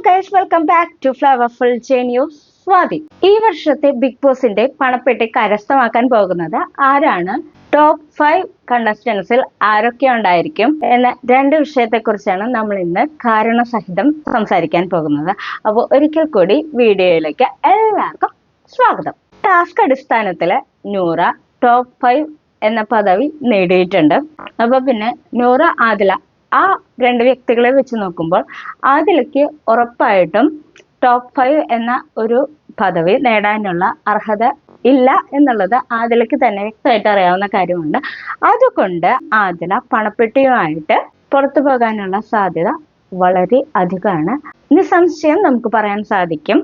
Guys, welcome back to flowerful news. Swathi. ഈ വർഷത്തെ big ബോസിന്റെ പണപ്പെട്ടി കരസ്ഥമാക്കാൻ പോകുന്നത് ആരാണ്? ടോപ്പ് 5 കണ്ടസ്റ്റൻസിൽ ആരൊക്കെ ഉണ്ടായിരിക്കും എന്ന രണ്ട് വിഷയത്തെക്കുറിച്ചാണ് നമ്മൾ ഇന്ന് കാരണസഹിതം സംസാരിക്കാൻ പോകുന്നത്. അപ്പോൾ ഒരിക്കൽ കൂടി വീഡിയോയിലേക്ക് എല്ലാവർക്കും സ്വാഗതം. ടാസ്ക് അടിസ്ഥാനത്തില് നൂറ ടോപ്പ് 5 എന്ന പദവി നേടിയിട്ടുണ്ട്. അപ്പൊ പിന്നെ നൂറ, ആദില, ആ രണ്ട് വ്യക്തികളെ വെച്ച് നോക്കുമ്പോൾ ആദിലയ്ക്ക് ഉറപ്പായിട്ടും ടോപ്പ് 5 എന്ന ഒരു പദവി നേടാനുള്ള അർഹത ഇല്ല എന്നുള്ളത് ആദിലയ്ക്ക് തന്നെ വ്യക്തമായിട്ട് അറിയാവുന്ന കാര്യമുണ്ട്. അതുകൊണ്ട് ആദില പണപ്പെട്ടിയുമായിട്ട് പുറത്തു പോകാനുള്ള സാധ്യത വളരെ അധികമാണ്. നിസ്സംശയം നമുക്ക് പറയാൻ സാധിക്കും,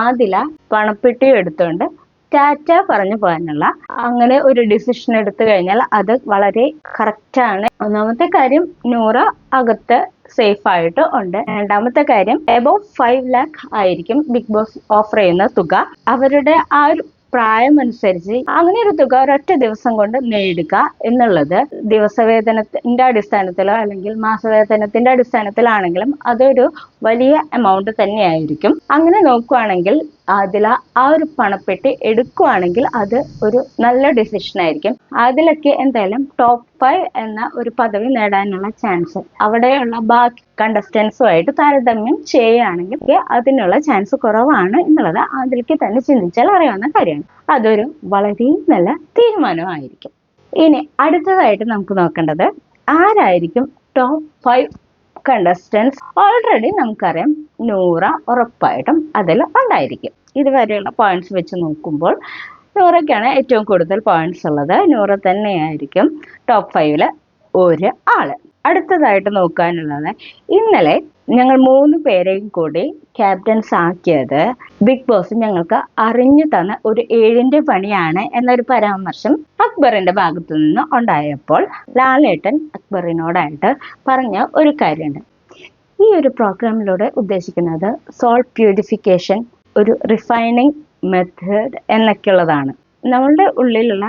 ആദില പണപ്പെട്ടി എടുത്തുകൊണ്ട് ടാറ്റ പറഞ്ഞു പോകാനുള്ള അങ്ങനെ ഒരു ഡിസിഷൻ എടുത്തു കഴിഞ്ഞാൽ അത് വളരെ കറക്റ്റാണ്. ഒന്നാമത്തെ കാര്യം, നൂറ അകത്ത് സേഫ് ആയിട്ട് ഉണ്ട്. രണ്ടാമത്തെ കാര്യം, എബോവ് 5 lakh ആയിരിക്കും ബിഗ് ബോസ് ഓഫർ ചെയ്യുന്ന തുക. അവരുടെ ആ ഒരു പ്രായം അനുസരിച്ച് അങ്ങനെ ഒരു തുക ഒരൊറ്റ ദിവസം കൊണ്ട് നേടുക എന്നുള്ളത് ദിവസവേതനത്തിന്റെ അടിസ്ഥാനത്തിലോ അല്ലെങ്കിൽ മാസവേതനത്തിന്റെ അടിസ്ഥാനത്തിലാണെങ്കിലും അതൊരു വലിയ എമൗണ്ട് തന്നെയായിരിക്കും. അങ്ങനെ നോക്കുവാണെങ്കിൽ ആദില ആ ഒരു പണപ്പെട്ടി എടുക്കുവാണെങ്കിൽ അത് ഒരു നല്ല ഡിസിഷൻ ആയിരിക്കും. ആദിലയ്ക്ക് എന്തായാലും ടോപ്പ് 5 എന്ന ഒരു പദവി നേടാനുള്ള ചാൻസ് അവിടെയുള്ള ബാക്കി കണ്ടസ്റ്റൻസുമായിട്ട് താരതമ്യം ചെയ്യുകയാണെങ്കിൽ അതിനുള്ള ചാൻസ് കുറവാണ് എന്നുള്ളത് ആദിലയ്ക്ക് തന്നെ ചിന്തിച്ചാൽ അറിയാവുന്ന കാര്യമാണ്. അതൊരു വളരെ നല്ല തീരുമാനമായിരിക്കും. ഇനി അടുത്തതായിട്ട് നമുക്ക് നോക്കേണ്ടത് ആരായിരിക്കും ടോപ്പ് 5 കണ്ടസ്റ്റൻസ്. ഓൾറെഡി നമുക്കറിയാം നൂറ ഉറപ്പായിട്ടും അതിൽ ഉണ്ടായിരിക്കും. ഇതുവരെയുള്ള പോയിന്റ്സ് വെച്ച് നോക്കുമ്പോൾ നൂറയ്ക്കാണ് ഏറ്റവും കൂടുതൽ പോയിന്റ്സ് ഉള്ളത്. നൂറ തന്നെയായിരിക്കും ടോപ്പ് 5 ഒരു ആള്. അടുത്തതായിട്ട് നോക്കാനുള്ളത്, ഇന്നലെ ഞങ്ങൾ 3 പേരെയും കൂടി ക്യാപ്റ്റൻസ് ആക്കിയത് ബിഗ് ബോസ് ഞങ്ങൾക്ക് അറിഞ്ഞു തന്ന ഒരു 7ന്റെ പണിയാണ് എന്നൊരു പരാമർശം അക്ബറിന്റെ ഭാഗത്തു നിന്ന് ഉണ്ടായപ്പോൾ ലാലേട്ടൻ അക്ബറിനോടായിട്ട് പറഞ്ഞ ഒരു കാര്യമുണ്ട്. ഈ ഒരു പ്രോഗ്രാമിലൂടെ ഉദ്ദേശിക്കുന്നത് സോൾ പ്യൂരിഫിക്കേഷൻ, ഒരു റിഫൈനിങ് മെത്തേഡ് എന്നൊക്കെയുള്ളതാണ്. നമ്മളുടെ ഉള്ളിലുള്ള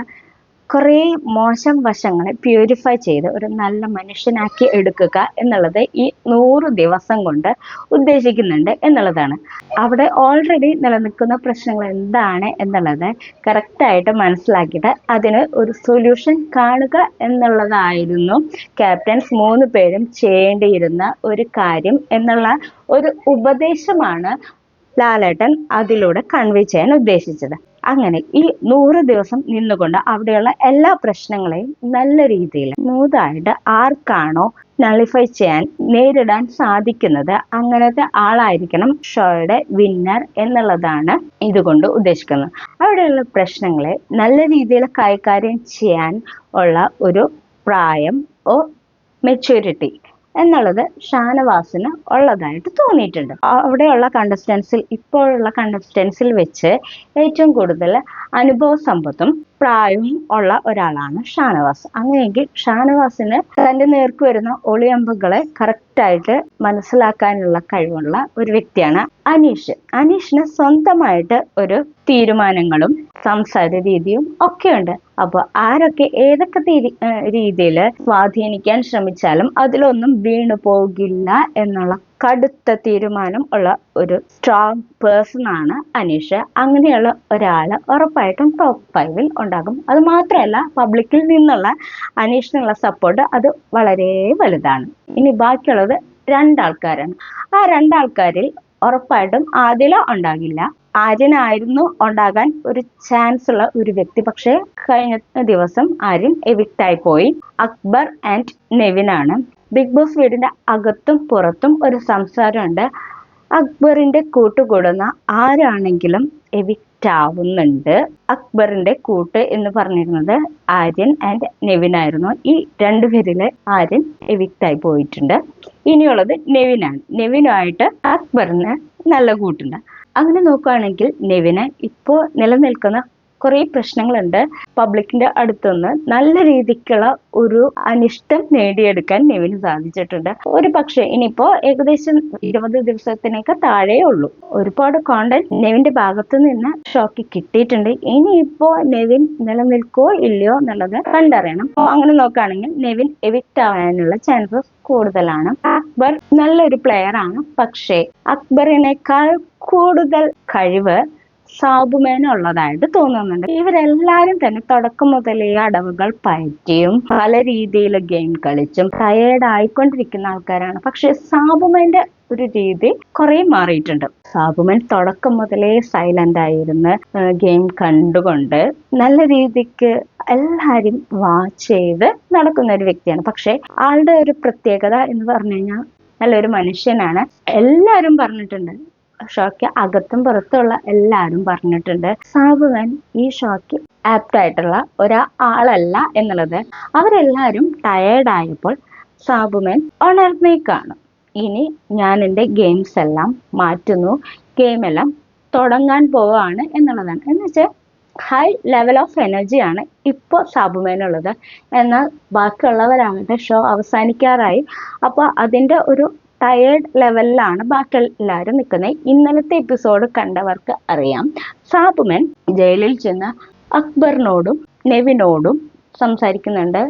കുറേ മോശം വശങ്ങളെ പ്യൂരിഫൈ ചെയ്ത് ഒരു നല്ല മനുഷ്യനാക്കി എടുക്കുക എന്നുള്ളത് ഈ 100 ദിവസം കൊണ്ട് ഉദ്ദേശിക്കുന്നുണ്ട് എന്നുള്ളതാണ്. അവിടെ ഓൾറെഡി നിലനിൽക്കുന്ന പ്രശ്നങ്ങൾ എന്താണ് എന്നുള്ളത് കറക്റ്റായിട്ട് മനസ്സിലാക്കിയിട്ട് അതിന് ഒരു സൊല്യൂഷൻ കാണുക എന്നുള്ളതായിരുന്നു ക്യാപ്റ്റൻസ് 3 പേരും ചെയ്യേണ്ടിയിരുന്ന ഒരു കാര്യം എന്നുള്ള ഒരു ഉപദേശമാണ് ലാലേട്ടൻ അതിലൂടെ കൺവേ ചെയ്യാൻ ഉദ്ദേശിച്ചത്. അങ്ങനെ ഈ 100 ദിവസം നിന്നുകൊണ്ട് അവിടെയുള്ള എല്ലാ പ്രശ്നങ്ങളെയും നല്ല രീതിയിൽ സ്മൂത്തായിട്ട് ആർക്കാണോ നളിഫൈ ചെയ്യാൻ നേരിടാൻ സാധിക്കുന്നത് അങ്ങനത്തെ ആളായിരിക്കണം ഷോയുടെ വിന്നർ എന്നുള്ളതാണ് ഇതുകൊണ്ട് ഉദ്ദേശിക്കുന്നത്. അവിടെയുള്ള പ്രശ്നങ്ങളെ നല്ല രീതിയിൽ കൈകാര്യം ചെയ്യാൻ ഉള്ള ഒരു പ്രായം മെച്യൂരിറ്റി എന്നുള്ളത് ഷാനവാസിന് ഉള്ളതായിട്ട് തോന്നിയിട്ടുണ്ട്. അവിടെയുള്ള കണ്ടസ്റ്റൻസിൽ ഇപ്പോഴുള്ള കണ്ടസ്റ്റൻസിൽ വെച്ച് ഏറ്റവും കൂടുതൽ അനുഭവ സമ്പത്തും പ്രായവും ഉള്ള ഒരാളാണ് ഷാനവാസ്. അങ്ങനെയെങ്കിൽ ഷാനവാസിന് തന്റെ നേർക്ക് വരുന്ന ഒളിയമ്പുകളെ കറക്റ്റായിട്ട് മനസ്സിലാക്കാനുള്ള കഴിവുള്ള ഒരു വ്യക്തിയാണ് അനീഷ്. അനീഷിന് സ്വന്തമായിട്ട് ഒരു തീരുമാനങ്ങളും സംസാര രീതിയും ഒക്കെ ഉണ്ട്. അപ്പൊ ആരൊക്കെ ഏതൊക്കെ രീതിയിൽ സ്വാധീനിക്കാൻ ശ്രമിച്ചാലും അതിലൊന്നും വീണു പോകില്ല എന്നുള്ള കടുത്ത തീരുമാനം ഉള്ള ഒരു സ്ട്രോങ് പേഴ്സൺ ആണ് അനീഷ്. അങ്ങനെയുള്ള ഒരാള് ഉറപ്പായിട്ടും ടോപ്പ് 5 ഉണ്ടാകും. അത് മാത്രമല്ല, പബ്ലിക്കിൽ നിന്നുള്ള അനീഷിനുള്ള സപ്പോർട്ട് അത് വളരെ വലുതാണ്. ഇനി ബാക്കിയുള്ളത് 2 ആൾക്കാരാണ്. ആ 2 ആൾക്കാരിൽ ഉറപ്പായിട്ടും ആദില ഉണ്ടാകില്ല. ആര്യനായിരുന്നു ഉണ്ടാകാൻ ഒരു ചാൻസ് ഉള്ള ഒരു വ്യക്തി, പക്ഷേ കഴിഞ്ഞ ദിവസം ആര്യൻ എവിക്റ്റായി പോയി. അക്ബർ ആൻഡ് നെവിനാണ്. ബിഗ് ബോസ് വീടിന്റെ അകത്തും പുറത്തും ഒരു സംസാരമുണ്ട്, അക്ബറിന്റെ കൂട്ടുകൂടുന്ന ആരാണെങ്കിലും എവിക്റ്റ് ആവുന്നുണ്ട്. അക്ബറിന്റെ കൂട്ട് എന്ന് പറഞ്ഞിരുന്നത് ആര്യൻ ആൻഡ് നെവിനായിരുന്നു. ഈ 2 പേരില് ആര്യൻ എവിക്റ്റായി പോയിട്ടുണ്ട്. ഇനിയുള്ളത് നെവിനാണ്. നെവിനുമായിട്ട് അക്ബറിന് നല്ല കൂട്ടുണ്ട്. അങ്ങനെ നോക്കുകയാണെങ്കിൽ നെവിന് ഇപ്പോൾ നിലനിൽക്കുന്ന കുറേ പ്രശ്നങ്ങളുണ്ട്. പബ്ലിക്കിന്റെ അടുത്തുനിന്ന് നല്ല രീതിക്കുള്ള ഒരു അനിഷ്ടം നേടിയെടുക്കാൻ നെവിന് സാധിച്ചിട്ടുണ്ട്. ഒരു പക്ഷേ ഇനിയിപ്പോ ഏകദേശം 20 ദിവസത്തിനൊക്കെ താഴെ ഉള്ളൂ. ഒരുപാട് കോണ്ടന്റ് നെവിന്റെ ഭാഗത്തു നിന്ന് ഷോക്ക് കിട്ടിയിട്ടുണ്ട്. ഇനിയിപ്പോ നെവിൻ നിലനിൽക്കോ ഇല്ലയോ എന്നുള്ളത് കണ്ടറിയണം. അങ്ങനെ നോക്കുകയാണെങ്കിൽ നെവിൻ എവിക്റ്റ് ആവാനുള്ള ചാൻസസ് കൂടുതലാണ്. അക്ബർ നല്ലൊരു പ്ലെയർ ആണ്, പക്ഷേ അക്ബറിനേക്കാൾ കൂടുതൽ കഴിവ് സാബുമേനുള്ളതായിട്ട് തോന്നുന്നുണ്ട്. ഇവരെല്ലാരും തന്നെ തുടക്കം മുതലേ അടവുകൾ പയറ്റിയും പല രീതിയിൽ ഗെയിം കളിച്ചും ടയേർഡ് ആയിക്കൊണ്ടിരിക്കുന്ന ആൾക്കാരാണ്. പക്ഷെ സാബുമേന്റെ ഒരു രീതി കുറെ മാറിയിട്ടുണ്ട്. സാബുമേൻ തുടക്കം മുതലേ സൈലന്റ് ആയിരുന്ന് ഗെയിം കണ്ടുകൊണ്ട് നല്ല രീതിക്ക് എല്ലാരും വാച്ച് ചെയ്ത് നടക്കുന്ന ഒരു വ്യക്തിയാണ്. പക്ഷെ ആളുടെ ഒരു പ്രത്യേകത എന്ന് പറഞ്ഞു കഴിഞ്ഞാൽ നല്ലൊരു മനുഷ്യനാണ്. എല്ലാരും പറഞ്ഞിട്ടുണ്ട്, ഷോയ്ക്ക് അകത്തും പുറത്തുള്ള എല്ലാവരും പറഞ്ഞിട്ടുണ്ട് സാബുമേൻ ഈ ഷോയ്ക്ക് ആപ്റ്റ് ആയിട്ടുള്ള ഒരാളല്ല എന്നുള്ളത്. അവരെല്ലാവരും ടയേർഡ് ആയപ്പോൾ സാബുമേൻ ഉണർന്നേക്കാണ്. ഇനി ഞാൻ എൻ്റെ ഗെയിംസ് എല്ലാം മാറ്റുന്നു, ഗെയിമെല്ലാം തുടങ്ങാൻ പോവാണ് എന്നുള്ളതാണ്. എന്നുവെച്ചാൽ ഹൈ ലെവൽ ഓഫ് എനർജിയാണ് ഇപ്പോൾ സാബുമേനുള്ളത്. എന്നാൽ ബാക്കിയുള്ളവരാകട്ടെ ഷോ അവസാനിക്കാറായി. അപ്പോൾ അതിൻ്റെ ഒരു ടയേർഡ് ലെവലിലാണ് ബാക്കി എല്ലാവരും നിൽക്കുന്നത്. ഇന്നലത്തെ എപ്പിസോഡ് കണ്ടവർക്ക് അറിയാം, സാബുമേൻ ജയിലിൽ ചെന്ന് അക്ബറിനോടും നെവിനോടും സംസാരിക്കുന്നുണ്ട്.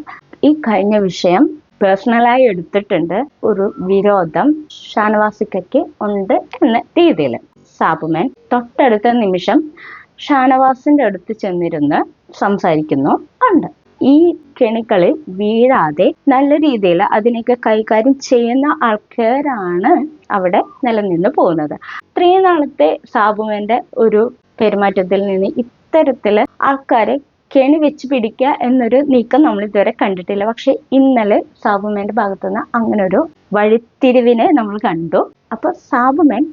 ഈ കഴിഞ്ഞ വിഷയം പേഴ്സണലായി എടുത്തിട്ടുണ്ട്. ഒരു വിരോധം ഷാനവാസിക്കയ്ക്ക് ഉണ്ട് എന്ന രീതിയിൽ സാബുമേൻ തൊട്ടടുത്ത നിമിഷം ഷാനവാസിന്റെ അടുത്ത് ചെന്നിരുന്ന് സംസാരിക്കുന്നു ഉണ്ട്. ഈ കെണികളിൽ വീഴാതെ നല്ല രീതിയിൽ അതിനൊക്കെ കൈകാര്യം ചെയ്യുന്ന ആൾക്കാരാണ് അവിടെ നിലനിന്ന് പോകുന്നത്. ഇത്രയും നാളത്തെ സാബുമേന്റെ ഒരു പെരുമാറ്റത്തിൽ നിന്ന് ഇത്തരത്തില് ആൾക്കാരെ കെണി വെച്ച് പിടിക്കുക എന്നൊരു നീക്കം നമ്മൾ ഇതുവരെ കണ്ടിട്ടില്ല. പക്ഷെ ഇന്നലെ സാബുമേന്റെ ഭാഗത്തുനിന്ന് അങ്ങനെ ഒരു വഴിത്തിരിവിനെ നമ്മൾ കണ്ടു. അപ്പൊ സാബുമേൻ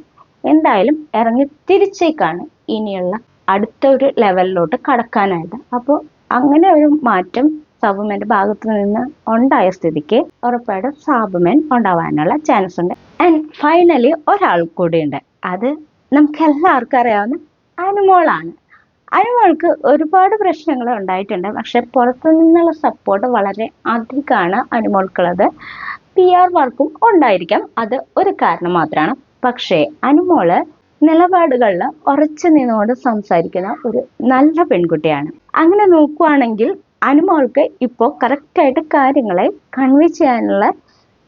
എന്തായാലും ഇറങ്ങി തിരിച്ചേക്കാണ് ഇനിയുള്ള അടുത്ത ഒരു ലെവലിലോട്ട് കടക്കാനായിട്ട്. അപ്പോൾ അങ്ങനെ ഒരു മാറ്റം സാബുമേന്റെ ഭാഗത്തു നിന്ന് ഉണ്ടായ സ്ഥിതിക്ക് ഉറപ്പായിട്ടും സാബുമേൻ ഉണ്ടാവാനുള്ള ചാൻസ് ഉണ്ട്. ആൻഡ് ഫൈനലി ഒരാൾ കൂടിയുണ്ട്. അത് നമുക്ക് എല്ലാവർക്കും അറിയാവുന്ന അനുമോളാണ്. അനുമോൾക്ക് ഒരുപാട് പ്രശ്നങ്ങൾ ഉണ്ടായിട്ടുണ്ട്. പക്ഷെ പുറത്തു നിന്നുള്ള സപ്പോർട്ട് വളരെ അധികമാണ് അനുമോൾക്കുള്ളത്. PR വർക്കും ഉണ്ടായിരിക്കാം, അത് ഒരു കാരണം മാത്രമാണ്. പക്ഷേ അനുമോള് നിലപാടുകളിൽ ഉറച്ചു നിന്നുകൊണ്ട് സംസാരിക്കുന്ന ഒരു നല്ല പെൺകുട്ടിയാണ്. അങ്ങനെ നോക്കുവാണെങ്കിൽ അനുമോൾക്ക് ഇപ്പോൾ കറക്റ്റായിട്ട് കാര്യങ്ങളെ കൺവേ ചെയ്യാനുള്ള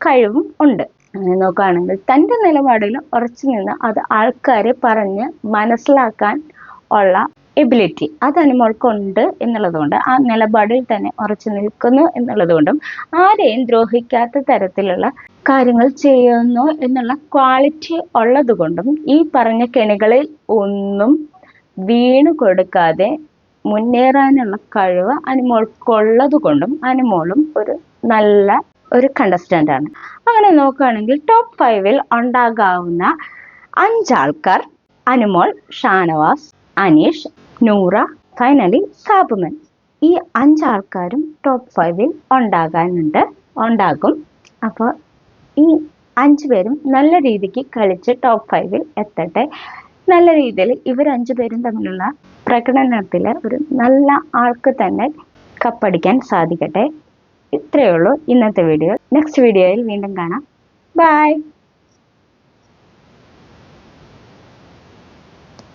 കഴിവും ഉണ്ട്. അങ്ങനെ നോക്കുകയാണെങ്കിൽ തൻ്റെ നിലപാടിൽ ഉറച്ചു നിന്ന് അത് ആൾക്കാരെ പറഞ്ഞ് മനസ്സിലാക്കാൻ ഉള്ള എബിലിറ്റി അത് അനുമോൾക്കുണ്ട് എന്നുള്ളതുകൊണ്ട്, ആ നിലപാടിൽ തന്നെ ഉറച്ചു നിൽക്കുന്നു എന്നുള്ളതുകൊണ്ടും ആരെയും ദ്രോഹിക്കാത്ത തരത്തിലുള്ള കാര്യങ്ങൾ ചെയ്യുന്നു എന്നുള്ള ക്വാളിറ്റി ഉള്ളത് കൊണ്ടും ഈ പറഞ്ഞ കെണികളിൽ ഒന്നും വീണു കൊടുക്കാതെ മുന്നേറാനുള്ള കഴിവ് അനുമോൾക്കുള്ളത് കൊണ്ടും അനുമോളും ഒരു നല്ല ഒരു കണ്ടസ്റ്റന്റ് ആണ്. അങ്ങനെ നോക്കുകയാണെങ്കിൽ ടോപ്പ് 5 ഉണ്ടാകാവുന്ന 5 ആൾക്കാർ അനുമോൾ, ഷാനവാസ്, അനീഷ്, നൂറ, ഫൈനലി സാബുമേൻ. ഈ 5 ആൾക്കാരും ടോപ്പ് 5 ഉണ്ടാകും. അപ്പോൾ ഈ 5 പേരും നല്ല രീതിക്ക് കളിച്ച് ടോപ്പ് 5 എത്തട്ടെ. നല്ല രീതിയിൽ ഇവർ 5 പേരും തമ്മിലുള്ള പ്രകടനത്തിൽ ഒരു നല്ല ആൾക്ക് തന്നെ കപ്പടിക്കാൻ സാധിക്കട്ടെ. ഇത്രയേ ഉള്ളൂ ഇന്നത്തെ വീഡിയോ. നെക്സ്റ്റ് വീഡിയോയിൽ വീണ്ടും കാണാം. ബൈ.